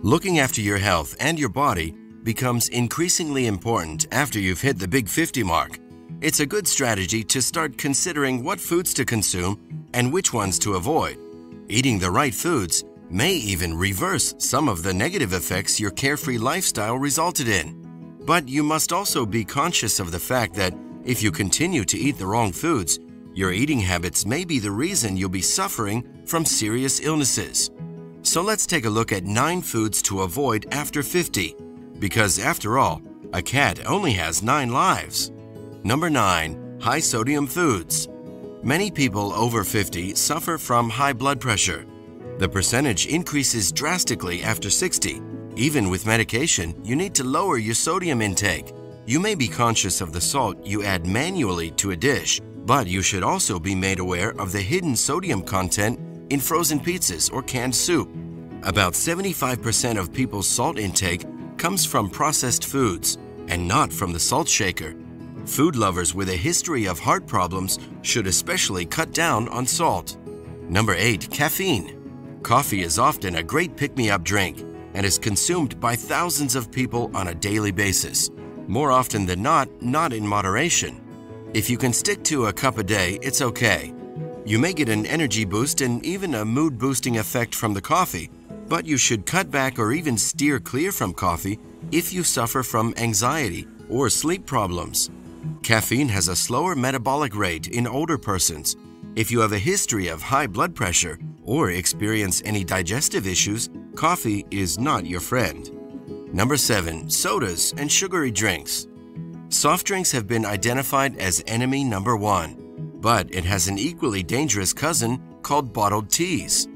Looking after your health and your body becomes increasingly important after you've hit the big 50 mark. It's a good strategy to start considering what foods to consume and which ones to avoid. Eating the right foods may even reverse some of the negative effects your carefree lifestyle resulted in. But you must also be conscious of the fact that if you continue to eat the wrong foods, your eating habits may be the reason you'll be suffering from serious illnesses. So let's take a look at 9 foods to avoid after 50, because after all, a cat only has 9 lives. Number 9. High sodium foods. Many people over 50 suffer from high blood pressure. The percentage increases drastically after 60. Even with medication, you need to lower your sodium intake. You may be conscious of the salt you add manually to a dish, but you should also be made aware of the hidden sodium content in frozen pizzas or canned soup. About 75% of people's salt intake comes from processed foods and not from the salt shaker. Food lovers with a history of heart problems should especially cut down on salt. Number 8. Caffeine. Coffee is often a great pick-me-up drink and is consumed by thousands of people on a daily basis. More often than not in moderation. If you can stick to a cup a day, it's okay. You may get an energy boost and even a mood-boosting effect from the coffee, but you should cut back or even steer clear from coffee if you suffer from anxiety or sleep problems. Caffeine has a slower metabolic rate in older persons. If you have a history of high blood pressure or experience any digestive issues, coffee is not your friend. Number 7. Sodas and sugary drinks. Soft drinks have been identified as enemy number 1, but it has an equally dangerous cousin called bottled teas.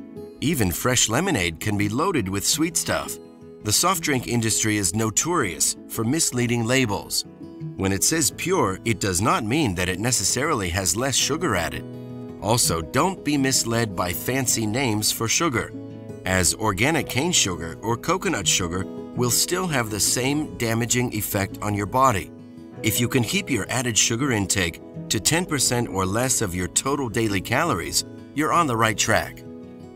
Even fresh lemonade can be loaded with sweet stuff. The soft drink industry is notorious for misleading labels. When it says pure, it does not mean that it necessarily has less sugar added. Also, don't be misled by fancy names for sugar, as organic cane sugar or coconut sugar will still have the same damaging effect on your body. If you can keep your added sugar intake to 10% or less of your total daily calories, you're on the right track.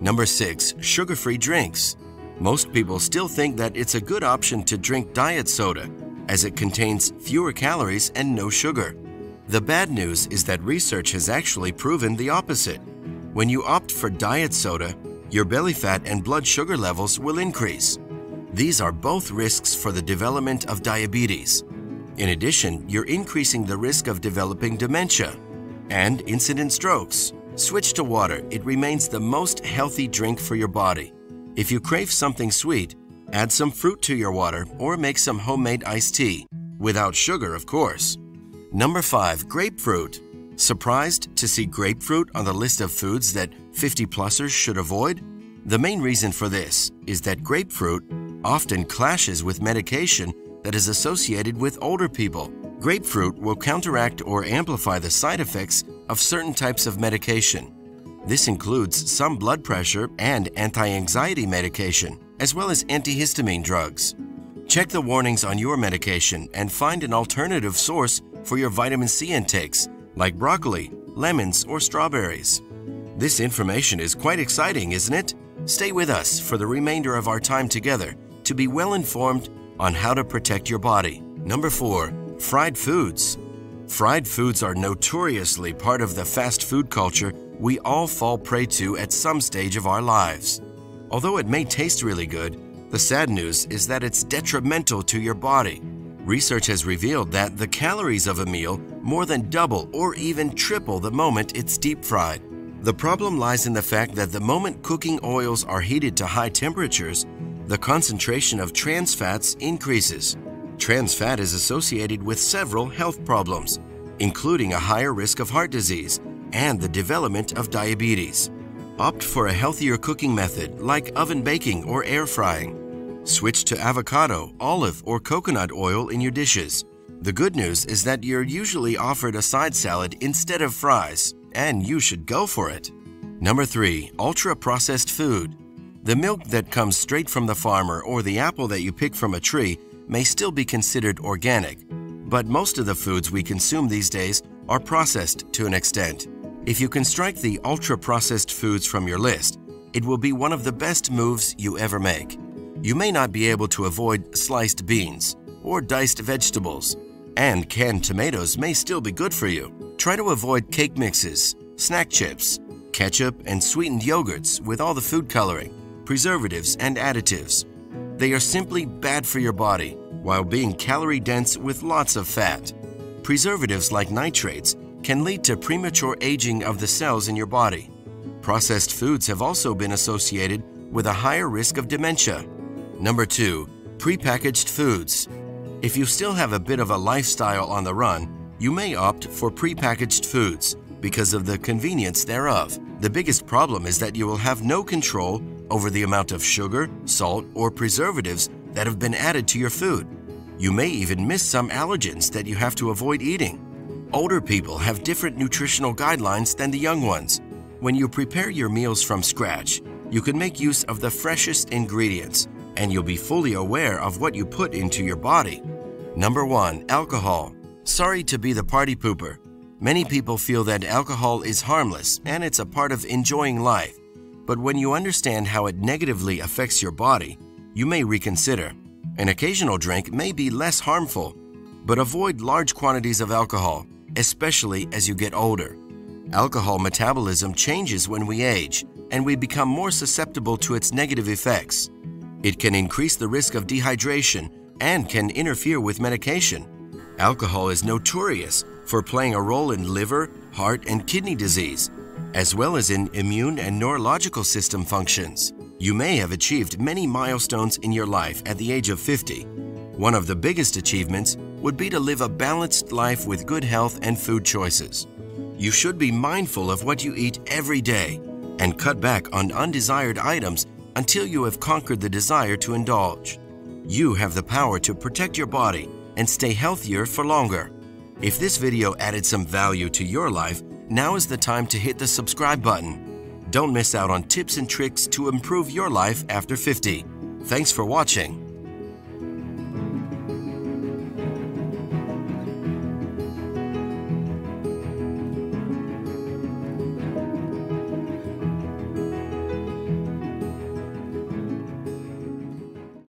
Number 6. Sugar-free drinks. Most people still think that it's a good option to drink diet soda, as it contains fewer calories and no sugar. The bad news is that research has actually proven the opposite. When you opt for diet soda, your belly fat and blood sugar levels will increase. These are both risks for the development of diabetes. In addition, you're increasing the risk of developing dementia and incident strokes. Switch to water. It remains the most healthy drink for your body. If you crave something sweet, add some fruit to your water or make some homemade iced tea, without sugar, of course. Number 5. Grapefruit. Surprised to see grapefruit on the list of foods that 50-plussers should avoid? The main reason for this is that grapefruit often clashes with medication that is associated with older people. Grapefruit will counteract or amplify the side effects of certain types of medication. This includes some blood pressure and anti-anxiety medication, as well as antihistamine drugs. Check the warnings on your medication and find an alternative source for your vitamin C intakes, like broccoli, lemons, or strawberries. This information is quite exciting, isn't it? Stay with us for the remainder of our time together to be well informed on how to protect your body. Number 4. Fried foods. Fried foods are notoriously part of the fast food culture we all fall prey to at some stage of our lives. Although it may taste really good, the sad news is that it's detrimental to your body. Research has revealed that the calories of a meal more than double or even triple the moment it's deep fried. The problem lies in the fact that the moment cooking oils are heated to high temperatures, the concentration of trans fats increases. Trans fat is associated with several health problems, including a higher risk of heart disease and the development of diabetes. Opt for a healthier cooking method like oven baking or air frying. Switch to avocado, olive, or coconut oil in your dishes. The good news is that you're usually offered a side salad instead of fries, and you should go for it. Number 3. Ultra-processed food. The milk that comes straight from the farmer or the apple that you pick from a tree may still be considered organic, but most of the foods we consume these days are processed to an extent. If you can strike the ultra-processed foods from your list, it will be one of the best moves you ever make. You may not be able to avoid sliced beans or diced vegetables, and canned tomatoes may still be good for you. Try to avoid cake mixes, snack chips, ketchup, and sweetened yogurts with all the food coloring, preservatives, and additives. They are simply bad for your body while being calorie-dense with lots of fat. Preservatives like nitrates can lead to premature aging of the cells in your body. Processed foods have also been associated with a higher risk of dementia. Number 2. Prepackaged foods. If you still have a bit of a lifestyle on the run, you may opt for prepackaged foods because of the convenience thereof. The biggest problem is that you will have no control over the amount of sugar, salt, or preservatives that have been added to your food. You may even miss some allergens that you have to avoid eating. Older people have different nutritional guidelines than the young ones. When you prepare your meals from scratch, you can make use of the freshest ingredients, and you'll be fully aware of what you put into your body. Number 1. Alcohol. Sorry to be the party pooper. Many people feel that alcohol is harmless and it's a part of enjoying life. But when you understand how it negatively affects your body, you may reconsider. An occasional drink may be less harmful, but avoid large quantities of alcohol, especially as you get older. Alcohol metabolism changes when we age, and we become more susceptible to its negative effects. It can increase the risk of dehydration and can interfere with medication. Alcohol is notorious for playing a role in liver, heart, and kidney disease, as well as in immune and neurological system functions. You may have achieved many milestones in your life at the age of 50. One of the biggest achievements would be to live a balanced life with good health and food choices. You should be mindful of what you eat every day and cut back on undesired items until you have conquered the desire to indulge. You have the power to protect your body and stay healthier for longer. If this video added some value to your life, now is the time to hit the subscribe button. Don't miss out on tips and tricks to improve your life after 50. Thanks for watching.